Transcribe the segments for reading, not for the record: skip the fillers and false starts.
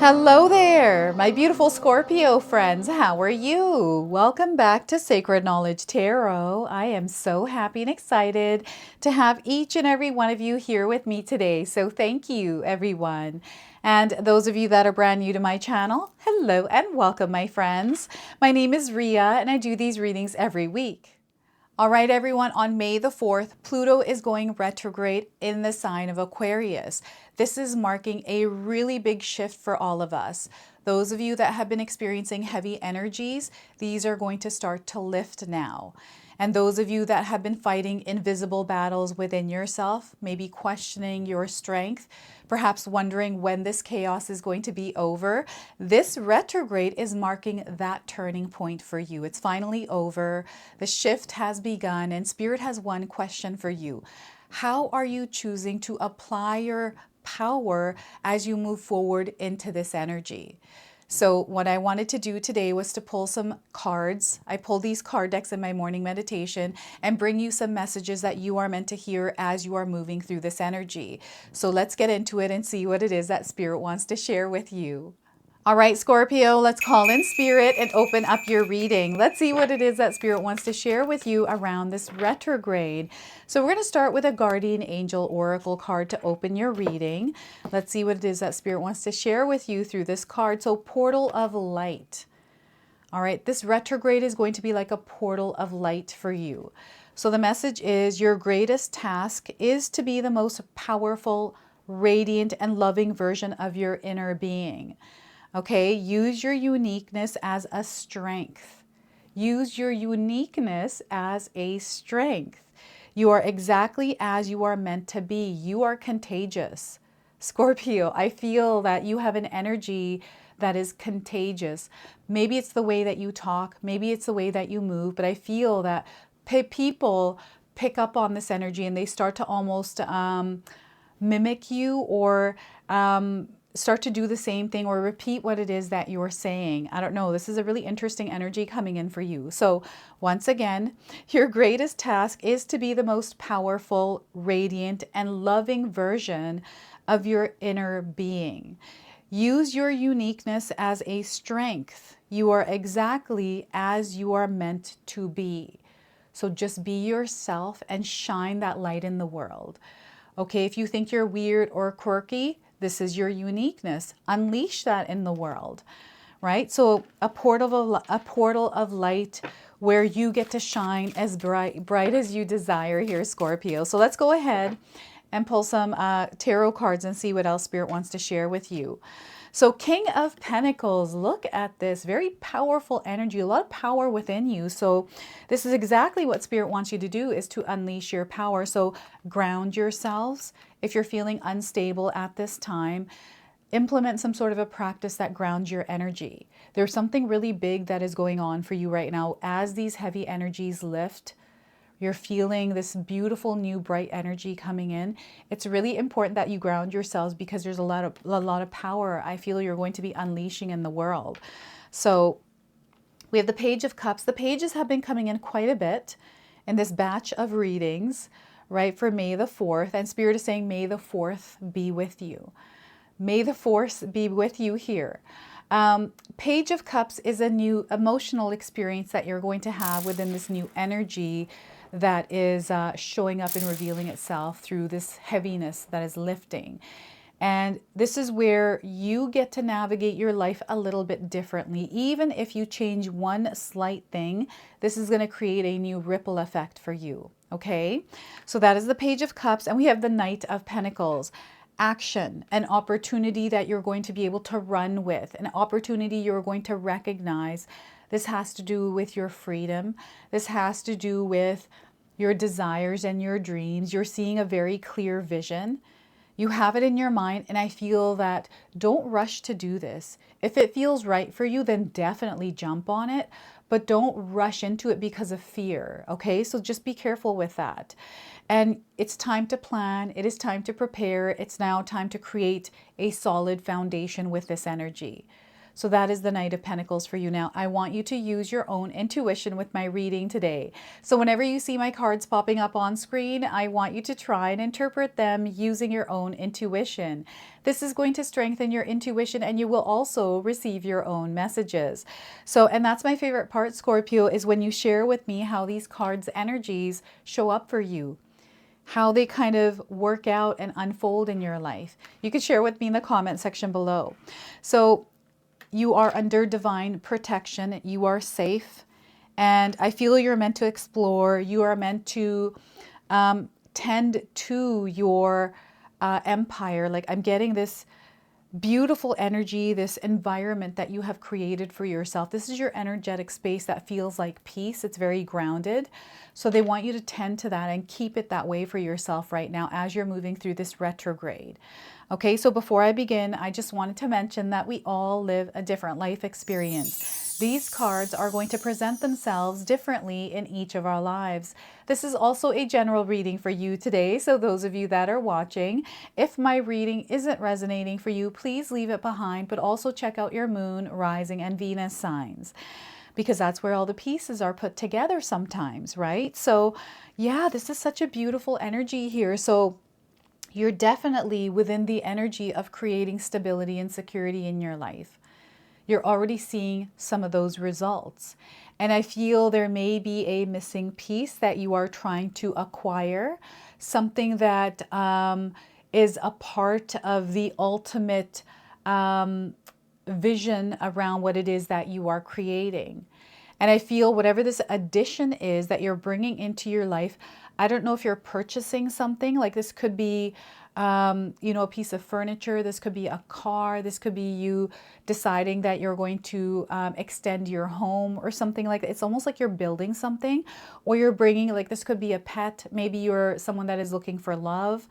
Hello there, my beautiful Scorpio friends. How are you? Welcome back to Sacred Knowledge Tarot. I am so happy and excited to have each and every one of you here with me today. So thank you, everyone. And those of you that are brand new to my channel, hello and welcome, my friends. My name is Ria and I do these readings every week. All right, everyone, on May the 4th, Pluto is going retrograde in the sign of Aquarius. This is marking a really big shift for all of us. Those of you that have been experiencing heavy energies, these are going to start to lift now. And those of you that have been fighting invisible battles within yourself, maybe questioning your strength, perhaps wondering when this chaos is going to be over, this retrograde is marking that turning point for you. It's finally over. The shift has begun, and Spirit has one question for you. How are you choosing to apply your power as you move forward into this energy? So what I wanted to do today was to pull some cards. I pulled these card decks in my morning meditation and bring you some messages that you are meant to hear as you are moving through this energy. So let's get into it and see what it is that Spirit wants to share with you. All right, Scorpio, let's call in Spirit and open up your reading. Let's see what it is that Spirit wants to share with you around this retrograde. So we're going to start with a Guardian Angel Oracle card to open your reading. Let's see what it is that Spirit wants to share with you through this card. So Portal of Light. All right, this retrograde is going to be like a portal of light for you. So the message is your greatest task is to be the most powerful, radiant, and loving version of your inner being. Okay, use your uniqueness as a strength. Use your uniqueness as a strength. You are exactly as you are meant to be. You are contagious. Scorpio, I feel that you have an energy that is contagious. Maybe it's the way that you talk, maybe it's the way that you move, but I feel that people pick up on this energy and they start to almost mimic you or start to do the same thing or repeat what it is that you're saying. I don't know. This is a really interesting energy coming in for you. So once again, your greatest task is to be the most powerful, radiant, and loving version of your inner being. Use your uniqueness as a strength. You are exactly as you are meant to be. So just be yourself and shine that light in the world. Okay, if you think you're weird or quirky, this is your uniqueness. Unleash that in the world, right? So a portal of light where you get to shine as bright as you desire here, Scorpio. So let's go ahead and pull some tarot cards and see what else Spirit wants to share with you. So King of Pentacles, look at this, very powerful energy, a lot of power within you. So this is exactly what Spirit wants you to do, is to unleash your power. So ground yourselves. If you're feeling unstable at this time, implement some sort of a practice that grounds your energy. There's something really big that is going on for you right now. As these heavy energies lift, you're feeling this beautiful new bright energy coming in. It's really important that you ground yourselves because there's a lot of power I feel you're going to be unleashing in the world. So we have the Page of Cups. The pages have been coming in quite a bit in this batch of readings, right, for May the 4th. And Spirit is saying, May the 4th be with you. May the Force be with you here. Page of Cups is a new emotional experience that you're going to have within this new energy that is showing up and revealing itself through this heaviness that is lifting. And this is where you get to navigate your life a little bit differently. Even if you change one slight thing, this is going to create a new ripple effect for you. Okay, so that is the Page of Cups. And we have the Knight of Pentacles. Action, an opportunity that you're going to be able to run with, an opportunity you're going to recognize. This has to do with your freedom. This has to do with your desires and your dreams. You're seeing a very clear vision. You have it in your mind, and I feel that don't rush to do this. If it feels right for you, then definitely jump on it, but don't rush into it because of fear, okay? So just be careful with that. And it's time to plan. It is time to prepare. It's now time to create a solid foundation with this energy. So that is the Knight of Pentacles for you. Now, I want you to use your own intuition with my reading today. So whenever you see my cards popping up on screen, I want you to try and interpret them using your own intuition. This is going to strengthen your intuition, and you will also receive your own messages. So, and that's my favorite part, Scorpio, is when you share with me how these cards' energies show up for you, how they kind of work out and unfold in your life. You can share with me in the comment section below. So you are under divine protection. You are safe. And I feel you're meant to explore. You are meant to tend to your empire. Like, I'm getting this beautiful energy, this environment that you have created for yourself. This is your energetic space that feels like peace. It's very grounded. So they want you to tend to that and keep it that way for yourself right now as you're moving through this retrograde. Okay, so before I begin, I just wanted to mention that we all live a different life experience. These cards are going to present themselves differently in each of our lives. This is also a general reading for you today, so those of you that are watching, if my reading isn't resonating for you, please leave it behind, but also check out your moon, rising, and Venus signs, because that's where all the pieces are put together sometimes, right? So yeah, this is such a beautiful energy here. So you're definitely within the energy of creating stability and security in your life. You're already seeing some of those results. And I feel there may be a missing piece that you are trying to acquire, something that is a part of the ultimate vision around what it is that you are creating. And I feel whatever this addition is that you're bringing into your life, I don't know if you're purchasing something, like this could be, you know, a piece of furniture. This could be a car. This could be you deciding that you're going to extend your home or something like that. It's almost like you're building something, or you're bringing, like, this could be a pet. Maybe you're someone that is looking for love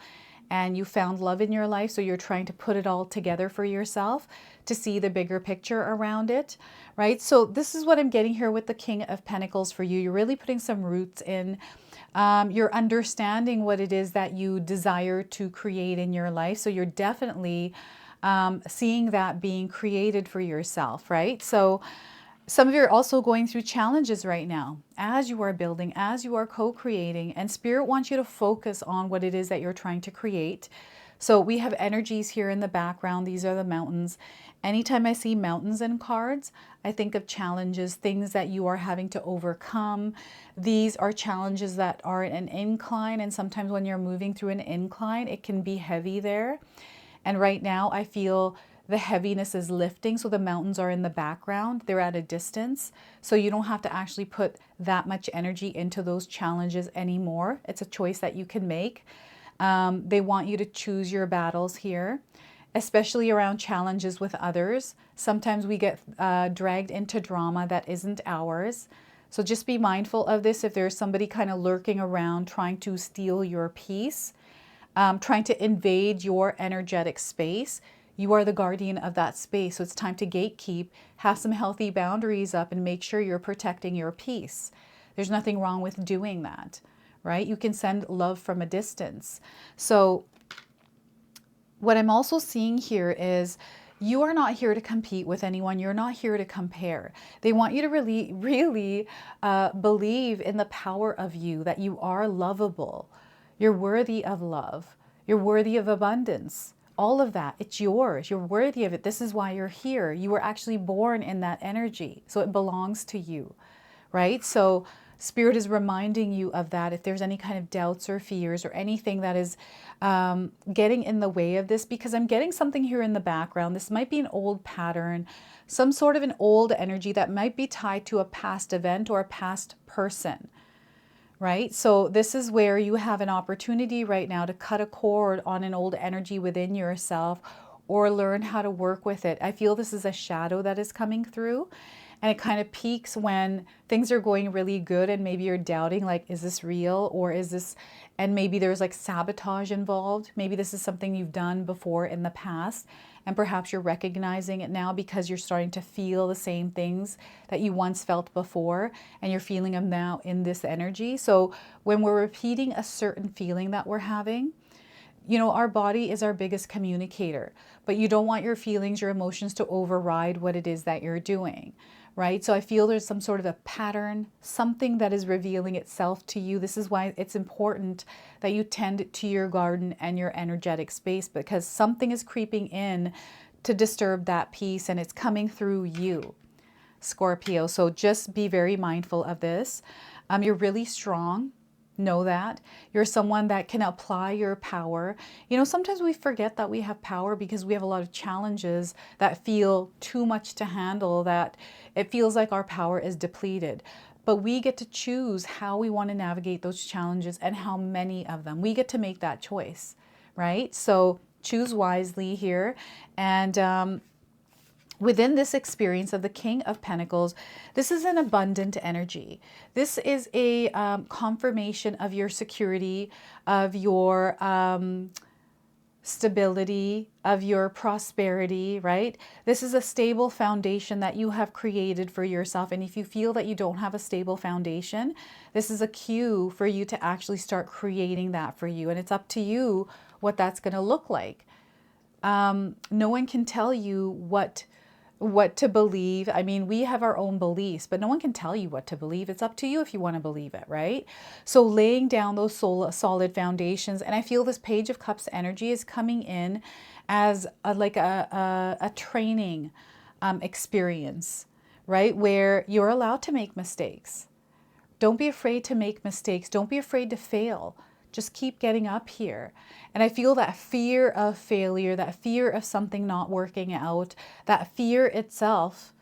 and you found love in your life. So you're trying to put it all together for yourself to see the bigger picture around it, right? So this is what I'm getting here with the King of Pentacles for you. You're really putting some roots in. You're understanding what it is that you desire to create in your life. So you're definitely seeing that being created for yourself, right? So some of you are also going through challenges right now as you are building, as you are co-creating, and Spirit wants you to focus on what it is that you're trying to create. So we have energies here in the background. These are the mountains. Anytime I see mountains in cards, I think of challenges, things that you are having to overcome. These are challenges that are an incline, and sometimes when you're moving through an incline, it can be heavy there. And right now I feel the heaviness is lifting, so the mountains are in the background. They're at a distance, so you don't have to actually put that much energy into those challenges anymore. It's a choice that you can make. They want you to choose your battles here, especially around challenges with others. Sometimes we get dragged into drama that isn't ours. So just be mindful of this. If there's somebody kind of lurking around trying to steal your peace, trying to invade your energetic space, you are the guardian of that space. So it's time to gatekeep, have some healthy boundaries up, and make sure you're protecting your peace. There's nothing wrong with doing that, right? You can send love from a distance. So what I'm also seeing here is you are not here to compete with anyone. You're not here to compare. They want you to really believe in the power of you, that you are lovable. You're worthy of love. You're worthy of abundance. All of that, it's yours. You're worthy of it. This is why you're here. You were actually born in that energy. So it belongs to you, right? So Spirit is reminding you of that. If there's any kind of doubts or fears or anything that is getting in the way of this, because I'm getting something here in the background. This might be an old pattern, some sort of an old energy that might be tied to a past event or a past person, right? So this is where you have an opportunity right now to cut a cord on an old energy within yourself, or learn how to work with it. I feel this is a shadow that is coming through, and it kind of peaks when things are going really good and maybe you're doubting, like, is this real, or is this, and maybe there's like sabotage involved. Maybe this is something you've done before in the past, and perhaps you're recognizing it now because you're starting to feel the same things that you once felt before, and you're feeling them now in this energy. So when we're repeating a certain feeling that we're having, you know, our body is our biggest communicator, but you don't want your feelings, your emotions to override what it is that you're doing, right? So I feel there's some sort of a pattern, something that is revealing itself to you. This is why it's important that you tend to your garden and your energetic space, because something is creeping in to disturb that peace, and it's coming through you, Scorpio. So just be very mindful of this. You're really strong. Know that. You're someone that can apply your power. You know, sometimes we forget that we have power because we have a lot of challenges that feel too much to handle, that it feels like our power is depleted. But we get to choose how we want to navigate those challenges and how many of them. We get to make that choice, right? So choose wisely here. And within this experience of the King of Pentacles, this is an abundant energy. This is a confirmation of your security, of your stability, of your prosperity, right? This is a stable foundation that you have created for yourself. And if you feel that you don't have a stable foundation, this is a cue for you to actually start creating that for you. And it's up to you what that's going to look like. No one can tell you what to believe. I mean, we have our own beliefs, but no one can tell you what to believe. It's up to you if you want to believe it, right? So laying down those solid foundations. And I feel this Page of Cups energy is coming in as a training experience, right? Where you're allowed to make mistakes. Don't be afraid to make mistakes. Don't be afraid to fail. Just keep getting up here. And I feel that fear of failure, that fear of something not working out, that fear itself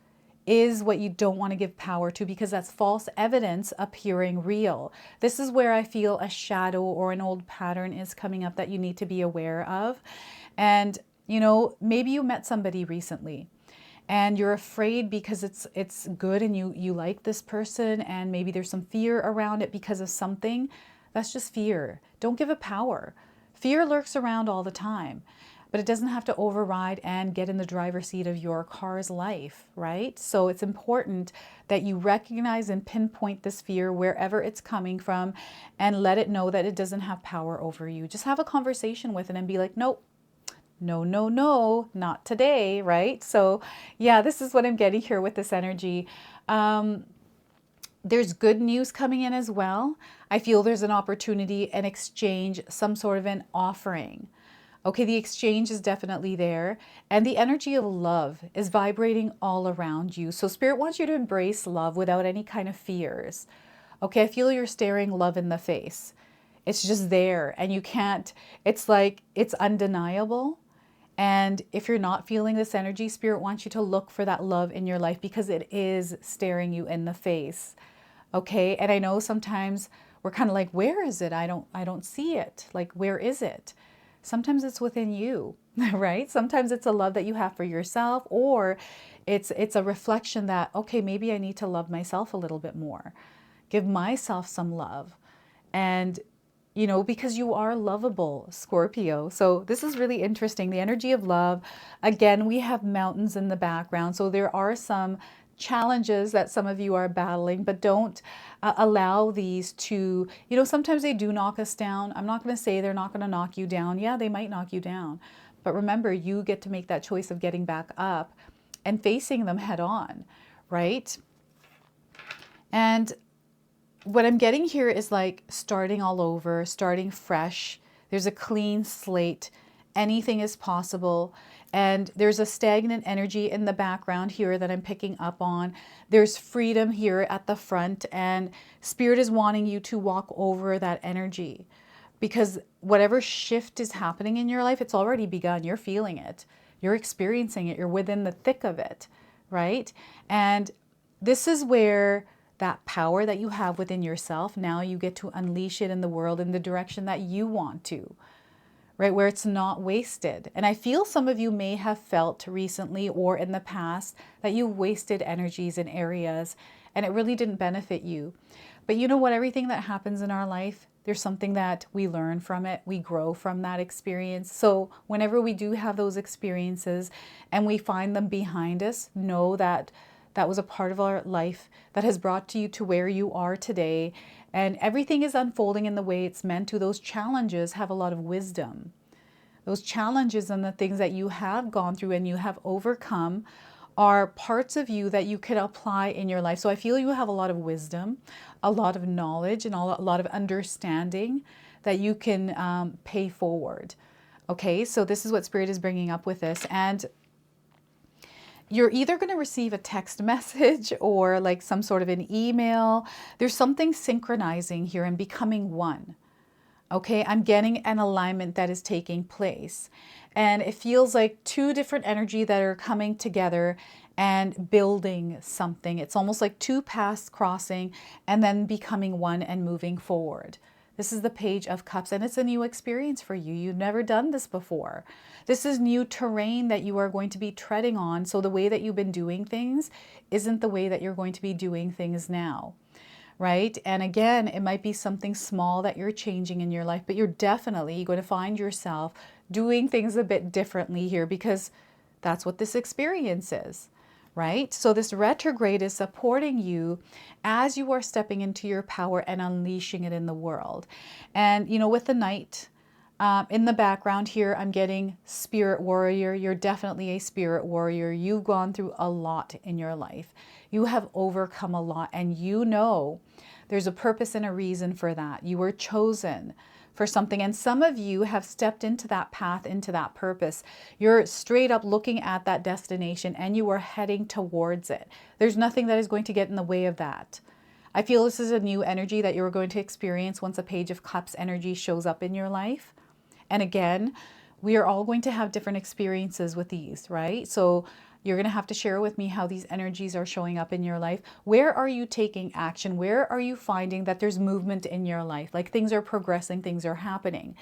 is what you don't want to give power to, because that's false evidence appearing real. This is where I feel a shadow or an old pattern is coming up that you need to be aware of. And, you know, maybe you met somebody recently and you're afraid because it's good and you like this person, and maybe there's some fear around it because of something. That's just fear. Don't give it power. Fear lurks around all the time, but it doesn't have to override and get in the driver's seat of your car's life, right? So it's important that you recognize and pinpoint this fear wherever it's coming from and let it know that it doesn't have power over you. Just have a conversation with it and be like, nope, no, no, no, not today, right? So yeah, this is what I'm getting here with this energy. There's good news coming in as well. I feel there's an opportunity, an exchange, some sort of an offering. Okay, the exchange is definitely there. And the energy of love is vibrating all around you. So Spirit wants you to embrace love without any kind of fears. Okay, I feel you're staring love in the face. It's just there and you can't, it's like, it's undeniable. And if you're not feeling this energy, Spirit wants you to look for that love in your life because it is staring you in the face. Okay, and I know sometimes we're kind of like, where is it? I don't see it. Like, where is it? Sometimes it's within you, right? Sometimes it's a love that you have for yourself, or it's a reflection that, okay, maybe I need to love myself a little bit more. Give myself some love. And you know, because you are lovable, Scorpio. So this is really interesting. The energy of love. Again, we have mountains in the background. So there are some challenges that some of you are battling, but don't allow these to, you know, sometimes they do knock us down. I'm not going to say they're not going to knock you down. Yeah, they might knock you down. But remember, you get to make that choice of getting back up and facing them head on, right? And what I'm getting here is like starting all over, starting fresh. There's a clean slate. Anything is possible. And there's a stagnant energy in the background here that I'm picking up on. There's freedom here at the front, and Spirit is wanting you to walk over that energy, because whatever shift is happening in your life, it's already begun. You're feeling it. You're experiencing it. You're within the thick of it, right? And this is where that power that you have within yourself, now you get to unleash it in the world in the direction that you want to, right? Where it's not wasted. And I feel some of you may have felt recently or in the past that you wasted energies in areas and it really didn't benefit you. But you know what? Everything that happens in our life, there's something that we learn from it. We grow from that experience. So whenever we do have those experiences and we find them behind us, know that that was a part of our life that has brought you to where you are today. And everything is unfolding in the way it's meant to. Those challenges have a lot of wisdom. those challenges and the things that you have gone through and you have overcome are parts of you that you can apply in your life. So I feel you have a lot of wisdom, a lot of knowledge, and a lot of understanding that you can pay forward. Okay, so this is what Spirit is bringing up with this. And you're either going to receive a text message or like some sort of an email. There's something synchronizing here and becoming one. Okay, I'm getting an alignment that is taking place. And it feels like two different energy that are coming together and building something. It's almost like two paths crossing and then becoming one and moving forward. This is the Page of Cups, and it's a new experience for you. You've never done this before. This is new terrain that you are going to be treading on. So the way that you've been doing things isn't the way that you're going to be doing things now. Right? And again, it might be something small that you're changing in your life, but you're definitely going to find yourself doing things a bit differently here because that's what this experience is, right? So this retrograde is supporting you as you are stepping into your power and unleashing it in the world. And, you know, with the Knight in the background here, I'm getting spirit warrior. You're definitely a spirit warrior. You've gone through a lot in your life. You have overcome a lot, and you know there's a purpose and a reason for that. You were chosen for something, and some of you have stepped into that path, into that purpose. You're straight up looking at that destination and you are heading towards it. There's nothing that is going to get in the way of that. I feel this is a new energy that you're going to experience once a Page of Cups energy shows up in your life. And again, we are all going to have different experiences with these, right? So you're going to have to share with me how these energies are showing up in your life. Where are you taking action? Where are you finding that there's movement in your life? Like things are progressing, things are happening.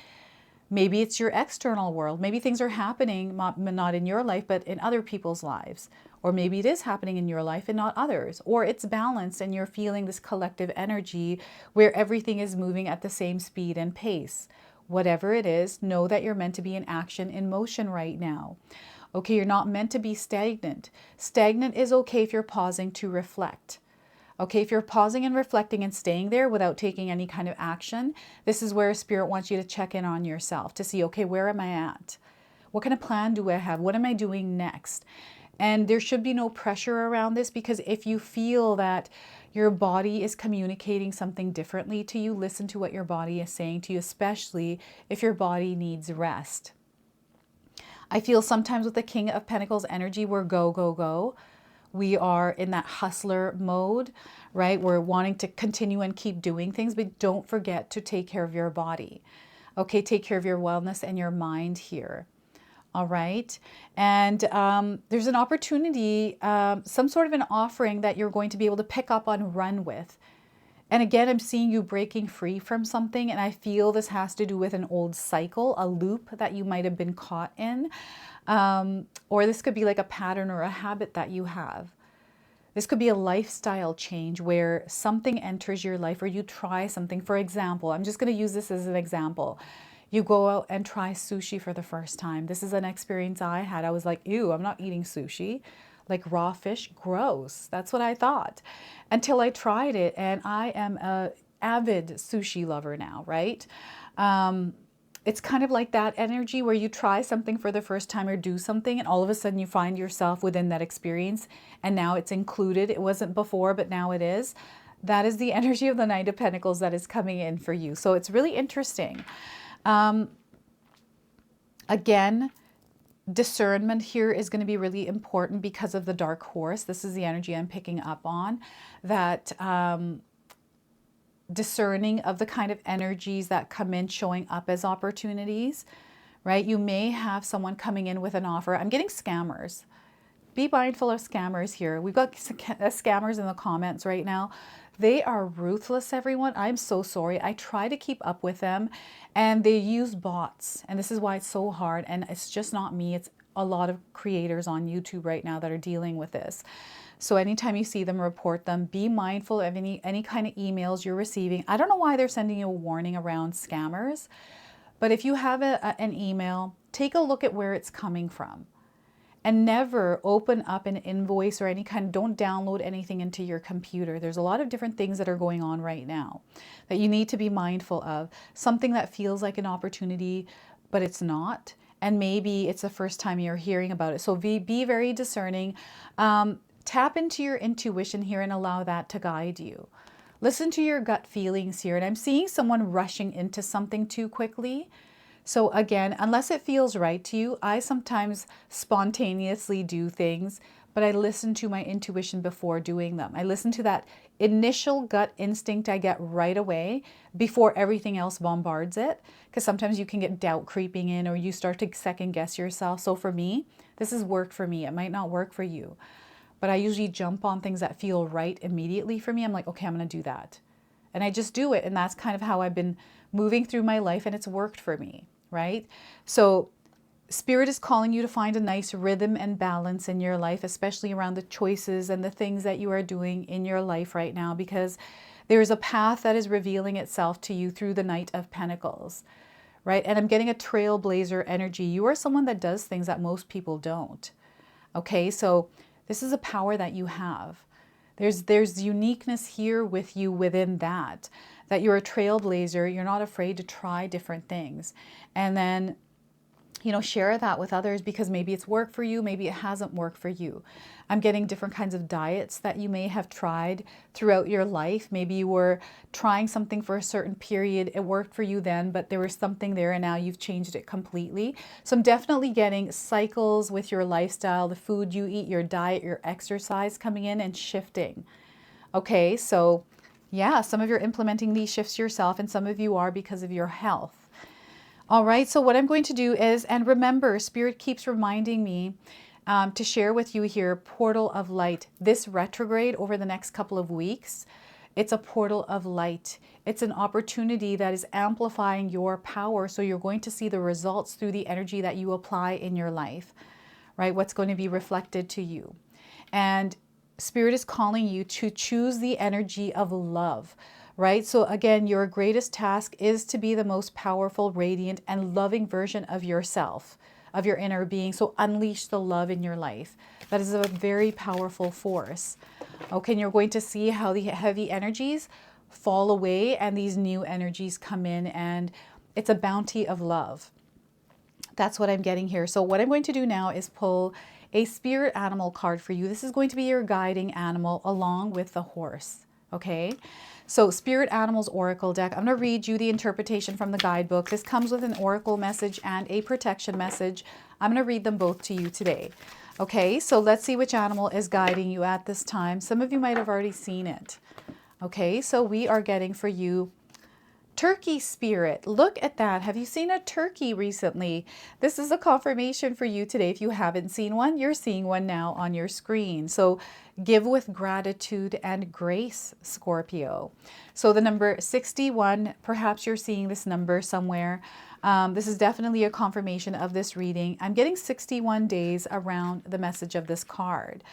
Maybe it's your external world. Maybe things are happening, not in your life, but in other people's lives. Or maybe it is happening in your life and not others. Or it's balanced and you're feeling this collective energy where everything is moving at the same speed and pace. Whatever it is, know that you're meant to be in action, in motion right now. Okay, you're not meant to be stagnant. Stagnant is okay if you're pausing to reflect. Okay, if you're pausing and reflecting and staying there without taking any kind of action, this is where Spirit wants you to check in on yourself to see, okay, where am I at? What kind of plan do I have? What am I doing next? And there should be no pressure around this, because if you feel that your body is communicating something differently to you, listen to what your body is saying to you, especially if your body needs rest. I feel sometimes with the King of Pentacles energy, we're go, go, go. We are in that hustler mode, right? We're wanting to continue and keep doing things, but don't forget to take care of your body. Okay, take care of your wellness and your mind here. All right. And there's an opportunity, some sort of an offering that you're going to be able to pick up on, run with. And again, I'm seeing you breaking free from something, and I feel this has to do with an old cycle, a loop that you might have been caught in. Or this could be like a pattern or a habit that you have. This could be a lifestyle change where something enters your life or you try something. For example, I'm just going to use this as an example. You go out and try sushi for the first time. This is an experience I had. I was like, ew, I'm not eating sushi. Like raw fish, gross. That's what I thought until I tried it, and I am a avid sushi lover now, right? It's kind of like that energy where you try something for the first time or do something, and all of a sudden you find yourself within that experience, and now it's included. It wasn't before, but now it is. That is the energy of the Knight of Pentacles that is coming in for you. So it's really interesting. Again, discernment here is going to be really important because of the dark horse. This is the energy I'm picking up on, that discerning of the kind of energies that come in, showing up as opportunities, right? You may have someone coming in with an offer. I'm getting scammers. Be mindful of scammers here. We've got scammers in the comments right now. They are ruthless, everyone. I'm so sorry. I try to keep up with them, and they use bots. And this is why it's so hard. And it's just not me. It's a lot of creators on YouTube right now that are dealing with this. So anytime you see them, report them. Be mindful of any kind of emails you're receiving. I don't know why they're sending you a warning around scammers, but if you have an email, take a look at where it's coming from. And never open up an invoice or any kind, don't download anything into your computer. There's a lot of different things that are going on right now that you need to be mindful of. Something that feels like an opportunity, but it's not. and maybe it's the first time you're hearing about it. So be very discerning. Tap into your intuition here and allow that to guide you. Listen to your gut feelings here. And I'm seeing someone rushing into something too quickly. So again, unless it feels right to you, I sometimes spontaneously do things, but I listen to my intuition before doing them. I listen to that initial gut instinct I get right away before everything else bombards it. Because sometimes you can get doubt creeping in, or you start to second guess yourself. So for me, this has worked for me. It might not work for you, but I usually jump on things that feel right immediately for me. I'm like, okay, I'm going to do that. And I just do it. And that's kind of how I've been moving through my life, and it's worked for me, right? So Spirit is calling you to find a nice rhythm and balance in your life, especially around the choices and the things that you are doing in your life right now, because there is a path that is revealing itself to you through the Knight of Pentacles, right? And I'm getting a trailblazer energy. You are someone that does things that most people don't. Okay, so this is a power that you have. There's uniqueness here with you within that you're a trailblazer. You're not afraid to try different things. And then, you know, share that with others, because maybe it's worked for you, maybe it hasn't worked for you. I'm getting different kinds of diets that you may have tried throughout your life. Maybe you were trying something for a certain period, it worked for you then, but there was something there and now you've changed it completely. So I'm definitely getting cycles with your lifestyle, the food you eat, your diet, your exercise coming in and shifting. Okay, so yeah, some of you are implementing these shifts yourself, and some of you are because of your health. All right, so what I'm going to do is, and remember, Spirit keeps reminding me to share with you here, portal of light. This retrograde over the next couple of weeks, it's a portal of light. It's an opportunity that is amplifying your power. So you're going to see the results through the energy that you apply in your life, right? What's going to be reflected to you. And Spirit is calling you to choose the energy of love. Right? So again, your greatest task is to be the most powerful, radiant, and loving version of yourself, of your inner being. So unleash the love in your life. That is a very powerful force. Okay, and you're going to see how the heavy energies fall away and these new energies come in, and it's a bounty of love. That's what I'm getting here. So what I'm going to do now is pull a spirit animal card for you. This is going to be your guiding animal along with the horse. Okay, so Spirit Animals Oracle deck. I'm going to read you the interpretation from the guidebook. This comes with an oracle message and a protection message. I'm going to read them both to you today. Okay, so let's see which animal is guiding you at this time. Some of you might have already seen it. Okay, so we are getting for you Turkey Spirit. Look at that. Have you seen a turkey recently? This is a confirmation for you today. If you haven't seen one, you're seeing one now on your screen. So give with gratitude and grace, Scorpio. So the number 61, perhaps you're seeing this number somewhere. This is definitely a confirmation of this reading. I'm getting 61 days around the message of this card.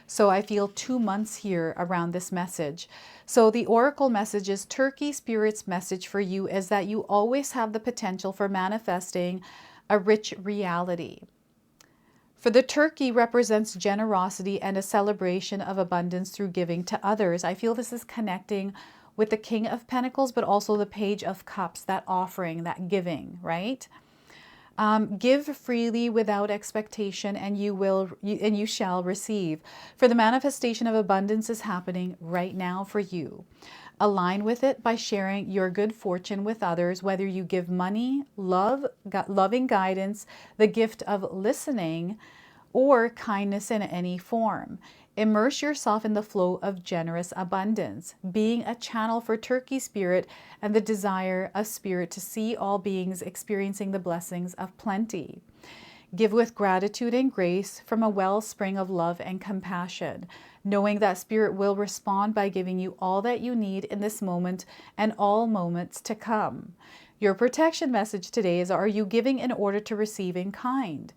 So I feel 2 months here around this message. So the oracle message is Turkey Spirit's message for you is that you always have the potential for manifesting a rich reality. For the turkey represents generosity and a celebration of abundance through giving to others. I feel this is connecting with the King of Pentacles, but also the Page of Cups, that offering, that giving, right? Give freely without expectation, and you shall receive. For the manifestation of abundance is happening right now for you. Align with it by sharing your good fortune with others, whether you give money, love, loving guidance, the gift of listening, or kindness in any form. Immerse yourself in the flow of generous abundance, being a channel for Turkey Spirit and the desire of Spirit to see all beings experiencing the blessings of plenty. Give with gratitude and grace from a wellspring of love and compassion, knowing that Spirit will respond by giving you all that you need in this moment and all moments to come. Your protection message today is, are you giving in order to receive in kind?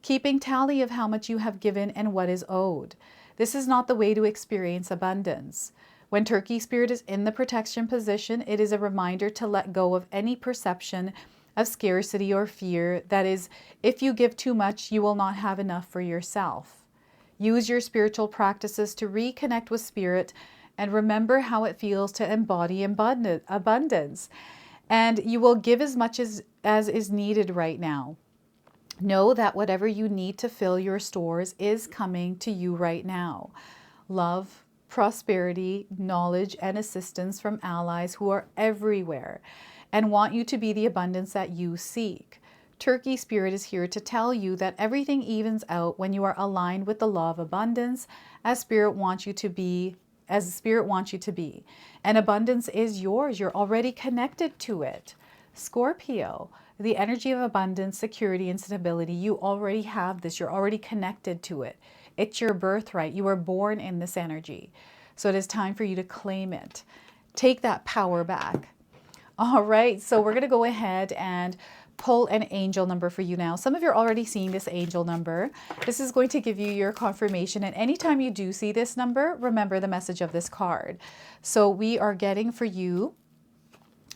Keeping tally of how much you have given and what is owed. This is not the way to experience abundance. When Turkey Spirit is in the protection position, it is a reminder to let go of any perception of scarcity or fear. That is, if you give too much, you will not have enough for yourself. Use your spiritual practices to reconnect with Spirit and remember how it feels to embody abundance. And you will give as much as is needed right now. Know that whatever you need to fill your stores is coming to you right now. Love, prosperity, knowledge, and assistance from allies who are everywhere and want you to be the abundance that you seek. Turkey Spirit is here to tell you that everything evens out when you are aligned with the law of abundance as Spirit wants you to be, as Spirit wants you to be. And abundance is yours. You're already connected to it. Scorpio, the energy of abundance, security, and stability, you already have this. You're already connected to it. It's your birthright. You were born in this energy. So it is time for you to claim it. Take that power back. All right, so we're going to go ahead and pull an angel number for you now. Some of you are already seeing this angel number. This is going to give you your confirmation. And anytime you do see this number, remember the message of this card. So we are getting for you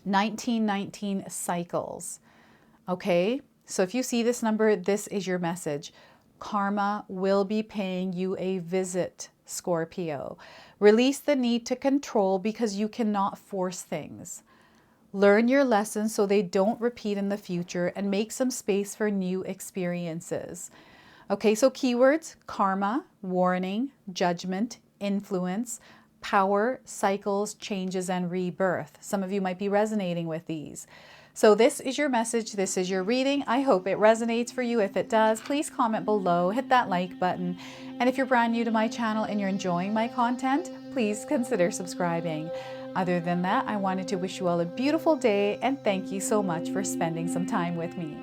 1919 cycles. Okay, so if you see this number, this is your message. Karma will be paying you a visit, Scorpio. Release the need to control because you cannot force things. Learn your lessons so they don't repeat in the future and make some space for new experiences. Okay, so keywords: karma, warning, judgment, influence, power, cycles, changes, and rebirth. Some of you might be resonating with these. So this is your message. This is your reading. I hope it resonates for you. If it does, please comment below, hit that like button. And if you're brand new to my channel and you're enjoying my content, please consider subscribing. Other than that, I wanted to wish you all a beautiful day and thank you so much for spending some time with me.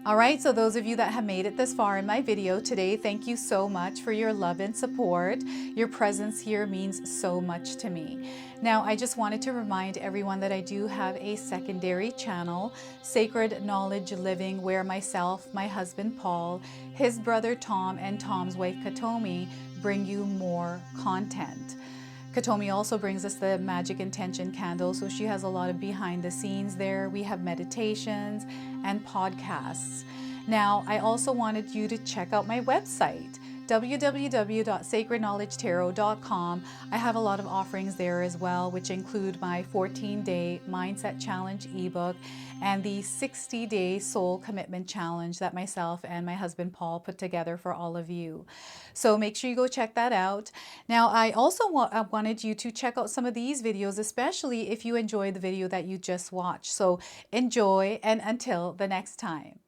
All right, so those of you that have made it this far in my video today, thank you so much for your love and support. Your presence here means so much to me. Now, I just wanted to remind everyone that I do have a secondary channel, Sacred Knowledge Living, where myself, my husband Paul, his brother Tom, and Tom's wife Katomi bring you more content. Katomi also brings us the Magic Intention candle, so she has a lot of behind the scenes there. We have meditations and podcasts. Now, I also wanted you to check out my website, www.sacredknowledgetarot.com. I have a lot of offerings there as well, which include my 14-day Mindset Challenge ebook and the 60-day Soul Commitment Challenge that myself and my husband Paul put together for all of you. So make sure you go check that out. Now, I also wanted you to check out some of these videos, especially if you enjoyed the video that you just watched. So enjoy, and until the next time.